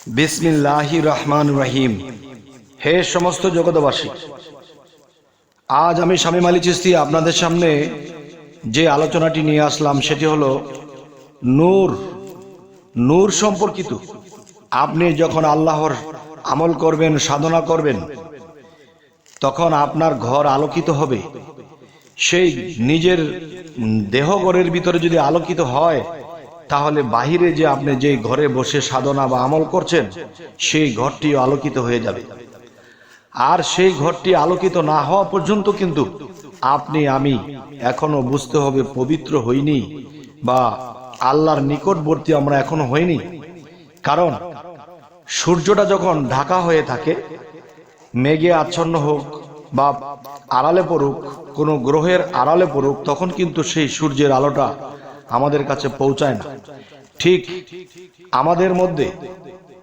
বিসমিল্লাহির রহমানির রহিম। হে সমস্ত জগৎবাসী, আজ আমি শামীম আলী চিশতি আপনাদের সামনে যে আলোচনাটি নিয়ে আসলাম সেটি হলো নূর। নূর সম্পর্কিত। আপনি যখন আল্লাহর আমল করবেন, সাধনা করবেন, তখন আপনার ঘর আলোকিত হবে। সেই নিজের দেহঘরের ভিতরে যদি আলোকিত হয়, তাহলে বাহিরে যে আপনি যে ঘরে বসে সাধনা বা আমল করছেন, সেই ঘরটিও আলোকিত হয়ে যাবে। আর সেই ঘরটি আলোকিত না হওয়া পর্যন্ত কিন্তু আপনি আমি এখনো বুঝতে হবে পবিত্র হইনি বা আল্লাহর নিকটবর্তী আমরা এখনো হইনি। কারণ সূর্যটা যখন ঢাকা হয়ে থাকে, মেঘে আচ্ছন্ন হোক বা আড়ালে পড়ুক, কোনো গ্রহের আড়ালে পড়ুক, তখন কিন্তু সেই সূর্যের আলোটা আমাদের কাছে পৌঁছায় না। ঠিক আমাদের মধ্যে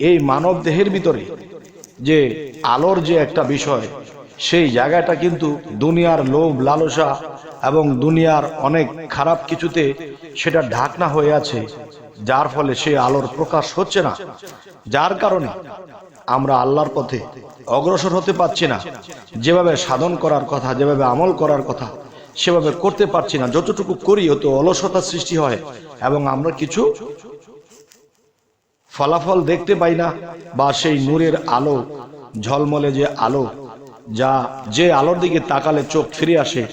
এই মানব দেহের ভিতরে যে আলোর যে একটা বিষয়, সেই জায়গাটা কিন্তু দুনিয়ার লোভ লালসা এবং দুনিয়ার অনেক খারাপ কিছুতে সেটা ঢাকনা হয়ে আছে, যার ফলে সেই আলোর প্রকাশ হচ্ছে না। যার কারণে আমরা আল্লাহর পথে অগ্রসর হতে পারছি না। যেভাবে সাধন করার কথা, যেভাবে আমল করার কথা, সেভাবে করতে পারছি না। যতটুকু করি অত অলসতার সৃষ্টি হয় এবং আমরা কিছু ফলাফল দেখতে পাই না, বা সেই নূরের আলো, ঝলমলে যে আলো, যে আলোর দিকে তাকালে চোখ ফিরে আসে,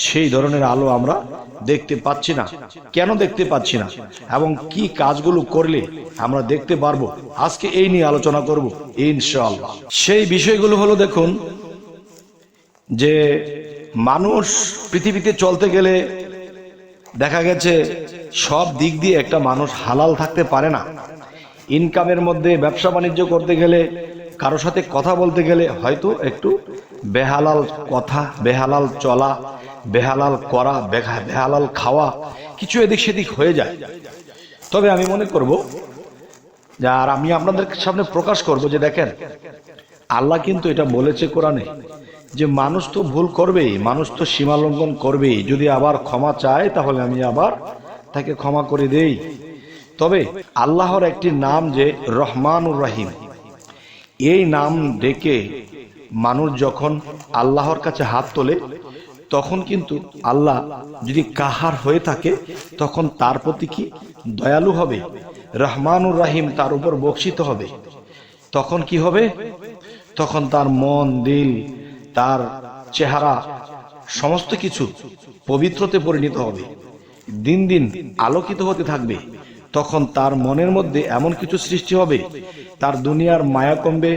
সেই ধরনের আলো আমরা দেখতে পাচ্ছি না। কেন দেখতে পাচ্ছি না এবং কি কাজগুলো করলে আমরা দেখতে পারবো, আজকে এই নিয়ে আলোচনা করব ইনশাআল্লাহ। সেই বিষয়গুলো হলো, দেখুন, যে মানুষ পৃথিবীতে চলতে গেলে দেখা গেছে সব দিক দিয়ে একটা মানুষ হালাল থাকতে পারে না। ইনকামের মধ্যে ব্যবসা বাণিজ্য করতে গেলে, কারো সাথে কথা বলতে গেলে হয়তো একটু বেহালাল কথা, বেহালাল চলা, বেহালাল করা, বেহালাল খাওয়া, কিছু এদিক সেদিক হয়ে যায়। তবে আমি মনে করব যে, আর আমি আপনাদের সামনে প্রকাশ করব যে, দেখেন, আল্লাহ কিন্তু এটা বলেছে কোরআনে যে মানুষ তো ভুল করবেই, মানুষ তো সীমা লঙ্ঘন করবেই। যদি আবার ক্ষমা চায়, তাহলে আমি আবার তাকে ক্ষমা করে দেই। তবে আল্লাহর একটি নাম যে রহমানুর রহিম, এই নাম ডেকে মানুষ যখন আল্লাহর কাছে হাত তোলে, তখন কিন্তু আল্লাহ যদি কাহার হয়ে থাকে, তখন তার প্রতি কি দয়ালু হবে, রহমানুর রহিম তার উপর বর্ষিত হবে। তখন কি হবে? তখন তার মন, দিল, তার চেহারা, সমস্ত কিছু পবিত্রতে পরিণত হবে, দিন দিন আলোকিত হতে থাকবে। তখন তার মনের মধ্যে এমন কিছু সৃষ্টি হবে, তার দুনিয়ার মায়া কমবে,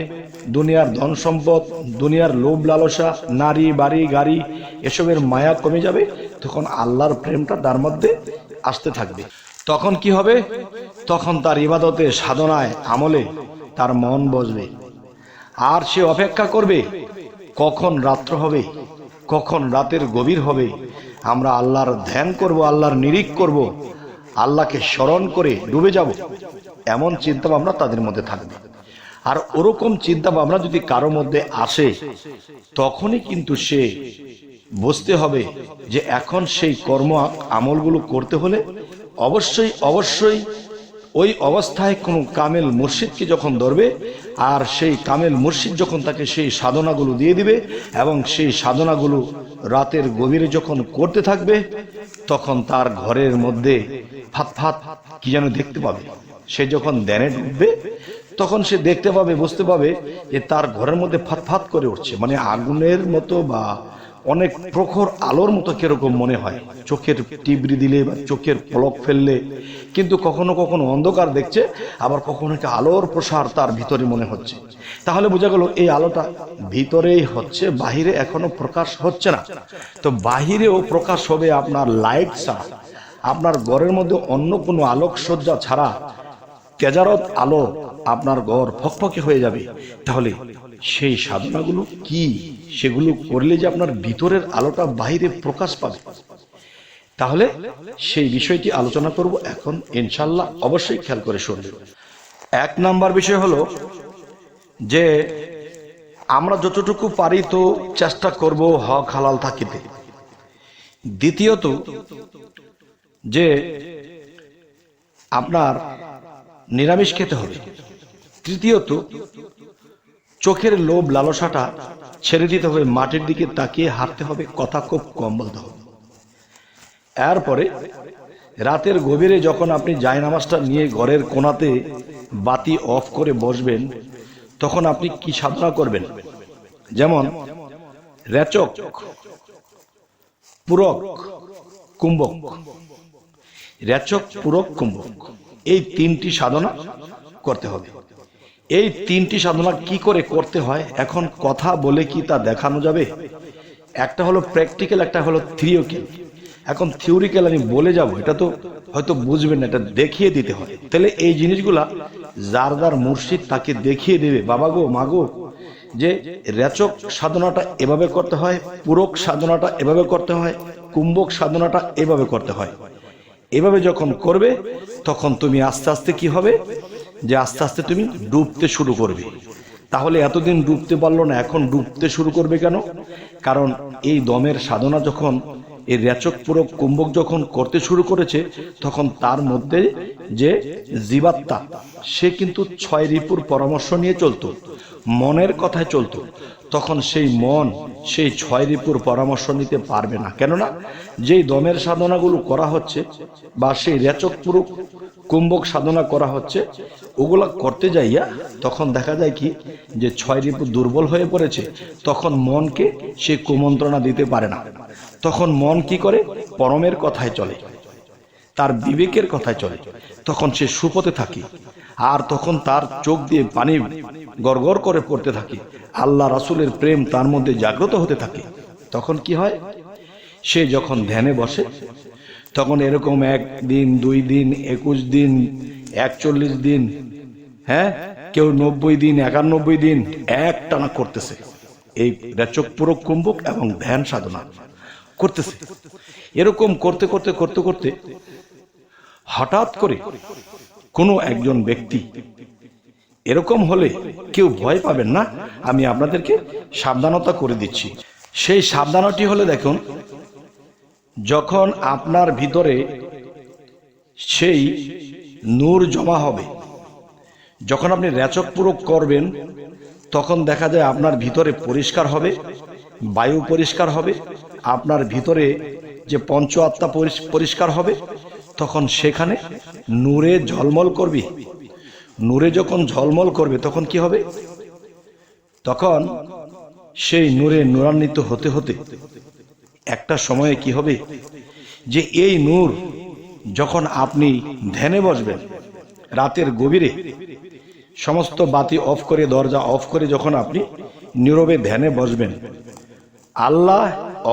দুনিয়ার ধন সম্পদ, দুনিয়ার লোভ লালসা, নারী বাড়ি গাড়ি, এসবের মায়া কমে যাবে। তখন আল্লাহর প্রেমটা তার মধ্যে আসতে থাকবে। তখন কি হবে? তখন তার ইবাদতে, সাধনায়, আমলে তার মন বসবে। আর সে অপেক্ষা করবে কখন রাত্র হবে, কখন রাতের গভীর হবে, আমরা আল্লাহর ধ্যান করব, আল্লাহর নিরিখ করব, আল্লাহকে স্মরণ করে ডুবে যাব। এমন চিন্তা ভাবনা তাদের মধ্যে থাকবে। আর ওরকম চিন্তা ভাবনা যদি কারো মধ্যে আসে, তখনই কিন্তু সে বুঝতে হবে যে এখন সেই কর্ম আমলগুলো করতে হলে অবশ্যই অবশ্যই ওই অবস্থায় কোনো কামেল মুর্শিদকে যখন ধরবে, আর সেই কামেল মুর্শিদ যখন তাকে সেই সাধনাগুলো দিয়ে দিবে, এবং সেই সাধনাগুলো রাতের গভীরে যখন করতে থাকবে, তখন তার ঘরের মধ্যে ফাত ফাত কি যেন দেখতে পাবে। সে যখন ধ্যানে ঢুকবে, তখন সে দেখতে পাবে, বুঝতে পাবে যে তার ঘরের মধ্যে ফাত ফাত করে উঠছে, মানে আগুনের মতো বা অনেক প্রখর আলোর মতো কিরকম মনে হয় চোখের টিবরি দিলে বা চোখের পলক ফেললে। কিন্তু কখনো কখনো অন্ধকার দেখছে, আবার কখনো একটা আলোর প্রসার তার ভিতরে মনে হচ্ছে। তাহলে বোঝা গেল এই আলোটা ভিতরেই হচ্ছে, বাহিরে এখনো প্রকাশ হচ্ছে না। তো বাহিরেও প্রকাশ হবে আপনার লাইট ছাড়া, আপনার ঘরের মধ্যে অন্য কোনো আলোকসজ্জা ছাড়া তেজারত আলো আপনার ঘর ফকফকে হয়ে যাবে। তাহলে সেই সাধনাগুলো কি, সেগুলো করলে যে আপনার ভিতরের আলোটা বাইরে প্রকাশ পাবে। তাহলে সেই বিষয়টি আলোচনা করব এখন ইনশাআল্লাহ, অবশ্যই খেয়াল করে শুনবেন। এক নাম্বার বিষয় হলো যে আমরা যতটুকু পারি তো চেষ্টা করব হক হালাল থাকিতে। দ্বিতীয়ত, যে আপনার নিরামিষ খেতে হবে। তৃতীয়ত, চোখের লোভ লালসাটা ছেড়ে দিতে হবে, মাটির দিকে তাকিয়ে হাঁটতে হবে, কথা খুব কম বলতে হবে। এরপরে রাতের গভীরে যখন আপনি জায়নামাজটা নিয়ে ঘরের কোণাতে বাতি অফ করে বসবেন, তখন আপনি কি সাধনা করবেন? যেমন রেচক, পূরক, কুম্ভক। রেচক, পূরক, কুম্ভক, এই তিনটি সাধনা করতে হবে। এই তিনটি সাধনা কি করে করতে হয় এখন কথা বলে কি তা দেখানো যাবে? একটা হলো প্র্যাকটিক্যাল, একটা হলো থিওরিক্যাল। এখন থিওরিক্যাল আমি বলে যাব, এটা তো হয়তো বুঝবেন না, এটা দেখিয়ে দিতে হয়। তাহলে এই জিনিসগুলা যার যার মুর্শিদ তাকে দেখিয়ে দেবে, বাবা গো মা গো, যে রেচক সাধনাটা এভাবে করতে হয়, পূরক সাধনাটা এভাবে করতে হয়, কুম্ভক সাধনাটা এভাবে করতে হয়। এভাবে যখন করবে তখন তুমি আস্তে আস্তে কি হবে, যে আস্তে আস্তে তুমি ডুবতে শুরু করবে। তাহলে এতদিন ডুবতে পারলো না, এখন ডুবতে শুরু করবে কেন? কারণ এই দমের সাধনা যখন এই রেচক, পূরক, কুম্ভক যখন করতে শুরু করেছে, তখন তার মধ্যে যে জীবাত্মা, সে কিন্তু 6 রিপুর পরামর্শ নিয়ে চলতো, মনের কথায় চলতো। তখন সেই মন সেই 6 রিপুর পরামর্শ নিতে পারবে না। কেননা যেই দমের সাধনাগুলো করা হচ্ছে বা সেই রেচক, পূরক, কুম্ভক সাধনা করা হচ্ছে, ওগুলা করতে যাইয়া তখন দেখা যায় কি, যে 6 রিপু দুর্বল হয়ে পড়েছে। তখন মনকে সে কুমন্ত্রণা দিতে পারে না। তখন মন কি করে? পরমের কথায় চলে, তার বিবেকের কথায় চলে। তখন সে সুপথে থাকে, আর তখন তার চোখ দিয়ে পানি গড়গড় করে পড়তে থাকে, আল্লাহ রাসূলের প্রেম তার মধ্যে জাগ্রত হতে থাকে। তখন কি হয়, সে যখন ধ্যানে বসে, তখন এরকম 1 দিন 2 দিন 21 দিন 41 দিন, হ্যাঁ, কেউ 90 দিন 91 দিন একটানা করতেছে, এই রেচক, পূরক, কুম্ভক এবং ধ্যান সাধনা করতেছে। এরকম করতে করতে করতে করতে হঠাৎ করে কোনো একজন ব্যক্তি, এরকম হলে কেউ ভয় পাবেন না, আমি আপনাদেরকে সাবধানতা করে দিচ্ছি। সেই সাবধানটি হলে, দেখুন, যখন আপনার ভিতরে সেই নূর জমা হবে, যখন আপনি রেচক, পূরক করবেন, তখন দেখা যায় আপনার ভিতরে পরিষ্কার হবে, বায়ু পরিষ্কার হবে, আপনার ভিতরে যে পঞ্চ আত্মা পরিষ্কার হবে। তখন সেখানে নূরে ঝলমল করবে। নূরে যখন ঝলমল করবে তখন কি হবে? তখন সেই নূরে নূরান্বিত হতে হতে একটা সময়ে কি হবে, যে এই নূর যখন আপনি ধ্যানে বসবেন, রাতের গভীরে সমস্ত বাতি অফ করে, দরজা অফ করে যখন আপনি নীরবে ধ্যানে বসবেন, আল্লাহ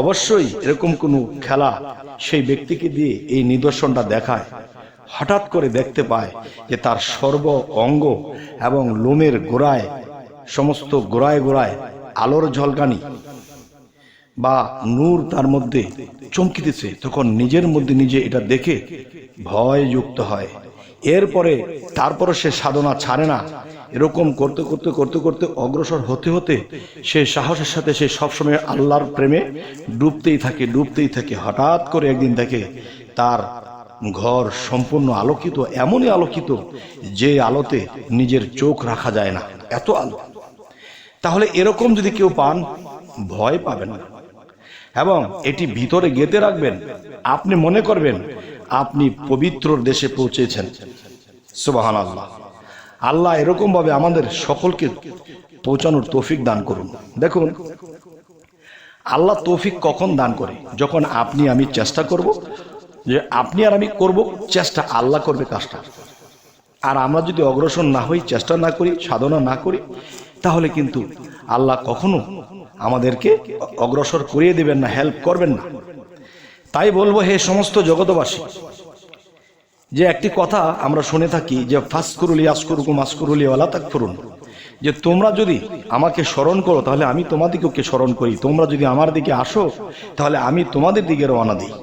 অবশ্যই এরকম কোনো খেলা সেই ব্যক্তিকে দিয়ে এই নিদর্শনটা দেখায়। হঠাৎ করে দেখতে পায় যে তার সর্ব অঙ্গ এবং লোমের গোড়ায়, সমস্ত গোড়ায় গোড়ায় আলোর ঝলকানি বা নূর তার মধ্যে চমকিতেছে। তখন নিজের মধ্যে নিজে এটা দেখে ভয় যুক্ত হয়। এরপরে তারপরে সে সাধনা ছাড়ে না। এরকম করতে করতে করতে করতে অগ্রসর হতে হতে সে সাহসের সাথে সে সবসময় আল্লাহর প্রেমে ডুবতেই থাকে, ডুবতেই থাকে। হঠাৎ করে একদিন দেখে তার ঘর সম্পূর্ণ আলোকিত, এমনই আলোকিত যে আলোতে নিজের চোখ রাখা যায় না, এত আলো। তাহলে এরকম যদি কেউ পান, ভয় পাবেন না এবং এটি ভিতরে গেঁথে রাখবেন। আপনি মনে করবেন আপনি পবিত্র দেশে পৌঁছেছেন। সুবহানাল্লাহ। আল্লাহ এরকম ভাবে আমাদের সকলকে পৌঁছানোর তৌফিক দান করুন। দেখুন, আল্লাহ তৌফিক কখন দান করে? যখন আপনি আমি চেষ্টা করব, যে আপনি আর আমি করব চেষ্টা, আল্লাহ করবে কাজটা। আর আমরা যদি অগ্রসর না হই, চেষ্টা না করি, সাধনা না করি, তাহলে কিন্তু আল্লাহ কখনো আমাদেরকে অগ্রসর করিয়ে দেবেন না, হেল্প করবেন না। তাই বলবো, হে সমস্ত জগতবাসী, যে একটি কথা আমরা শুনে থাকি, যে ফাসকুরুলি আসকুরুকুম আসকুরুলি ওয়ালা তাকফুরুন, যে তোমরা যদি আমাকে স্মরণ করো তাহলে আমি তোমাদেরকে স্মরণ করি, তোমরা যদি আমার দিকে আসো তাহলে আমি তোমাদের দিকে রওনা দিই।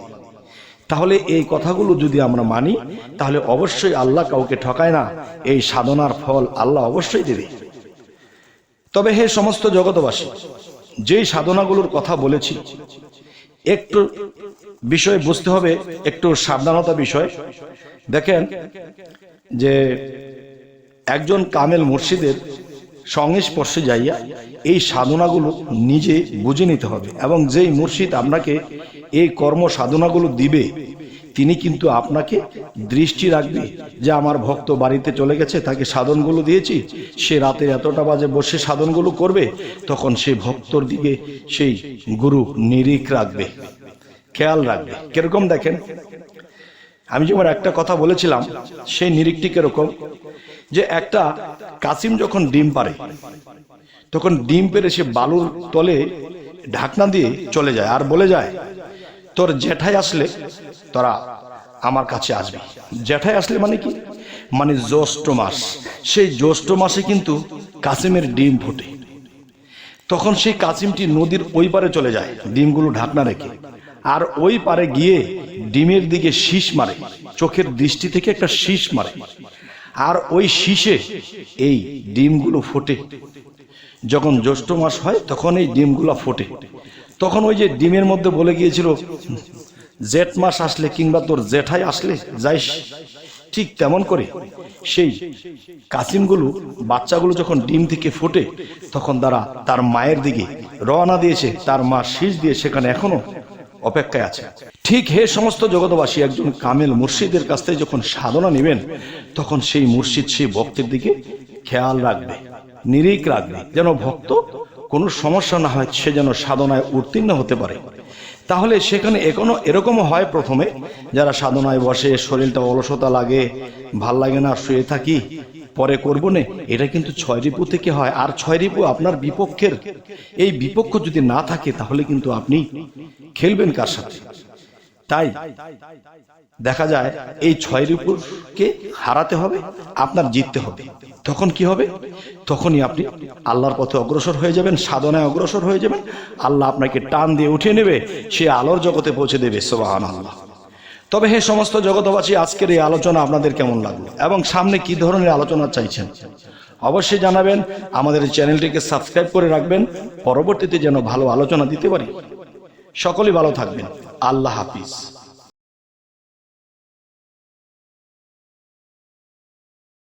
তাহলে এই কথাগুলো যদি আমরা মানি, তাহলে অবশ্যই আল্লাহ কাউকে ঠকায় না, এই সাধনার ফল আল্লাহ অবশ্যই দেবে। তবে হে সমস্ত জগতবাসী, যেই সাধনাগুলোর কথা বলেছি, একটু বিষয় বুঝতে হবে, একটু সাবধানতা বিষয়। দেখেন, যে একজন কামেল মুর্শিদের সংস্পর্শে যাইয়া এই সাধনাগুলো নিজে বুঝে নিতে হবে। এবং যেই মুর্শিদ আপনাকে এই কর্ম সাধনাগুলো দিবে তিনি কিন্তু আপনাকে দৃষ্টি রাখবে যে আমার ভক্ত বাড়িতে চলে গেছে, তাকে সাধনগুলো দিয়েছি, সে রাতে এতটা বাজে বসে সাধনগুলো করবে, তখন সেই ভক্তর দিকে সেই গুরু নিরিখ রাখবে, খেয়াল রাখবে। কিরকম দেখেন, আমি যেমন একটা কথা বলেছিলাম, সেই নিরিখটি কিরকম, যে একটা কাসিম যখন ডিম পারে তখন ডিম পেরে সে বালুর তলে ঢাকনা দিয়ে চলে যায় আর বলে যায় তোর জ্যাঠাই আসলে তোরা আমার কাছে আসবি। জ্যাঠাই আসলে মানে কি, মানে জ্যৈষ্ঠ মাস। সেই জ্যৈষ্ঠ মাসে কিন্তু কাসিমের ডিম ফোটে। তখন সেই কাসিমটি নদীর ওই পারে চলে যায় ডিমগুলো ঢাকনা রেখে, আর ওই পারে গিয়ে ডিমের দিকে শীষ মারে, চোখের দৃষ্টি থেকে একটা শীষ মারে, আর ওই শীষে এই ডিমগুলো ফোটে। যখন জ্যৈষ্ঠ মাস হয় তখন এই ডিমগুলো ফোটে। তখন ওই যে ডিমের মধ্যে বলে গিয়েছিল জেঠ মাস আসলে কিংবা তোর জেঠাই আসলে যাইস, ঠিক তেমন করে সেই কাসিমগুলো বাচ্চাগুলো যখন ডিম থেকে ফোটে তখন তারা তার মায়ের দিকে রওনা দিয়েছে, তার মা শীষ দিয়ে সেখানে এখনো অপেক্ষায় আছে। ঠিক হে সমস্ত জগতবাসী, একজন কামেল মুর্শিদের কাছ থেকে যখন সাধনা নেবেন তখন সেই মুর্শিদ সেই ভক্তের দিকে খেয়াল রাখবে, নিরিখ রাখবে, যেন ভক্ত কোনো সমস্যা না হয়, সে যেন সাধনায় উত্তীর্ণ হতে পারে। তাহলে সেখানে এরকমও হয় প্রথমে যারা সাধনায় বসে শরীরটা অলসতা লাগে, ভাল লাগে না, শুয়ে থাকি, পরে করবো না, এটা কিন্তু 6 রিপু থেকে হয়। আর 6 রিপু আপনার বিপক্ষের, এই বিপক্ষ যদি না থাকে তাহলে কিন্তু আপনি খেলবেন কার সাথে? তাই দেখা যায় এই 6 রিপুকে হারাতে হবে, আপনার জিততে হবে। তখন কি হবে? তখনই আপনি আল্লাহর পথে অগ্রসর হয়ে যাবেন, সাধনায় অগ্রসর হয়ে যাবেন। আল্লাহ আপনাকে টান দিয়ে উঠিয়ে নেবে, সে আলোর জগতে পৌঁছে দেবে। সুবহানাল্লাহ। তবে হে সমস্ত জগতবাসী, আজকের এই আলোচনা আপনাদের কেমন লাগলো এবং সামনে কি ধরনের আলোচনা চাইছেন অবশ্যই জানাবেন। আমাদের চ্যানেলটিকে সাবস্ক্রাইব করে রাখবেন, পরবর্তীতে যেন ভালো আলোচনা দিতে পারি। সকলেই ভালো থাকবেন। আল্লাহ হাফিজ।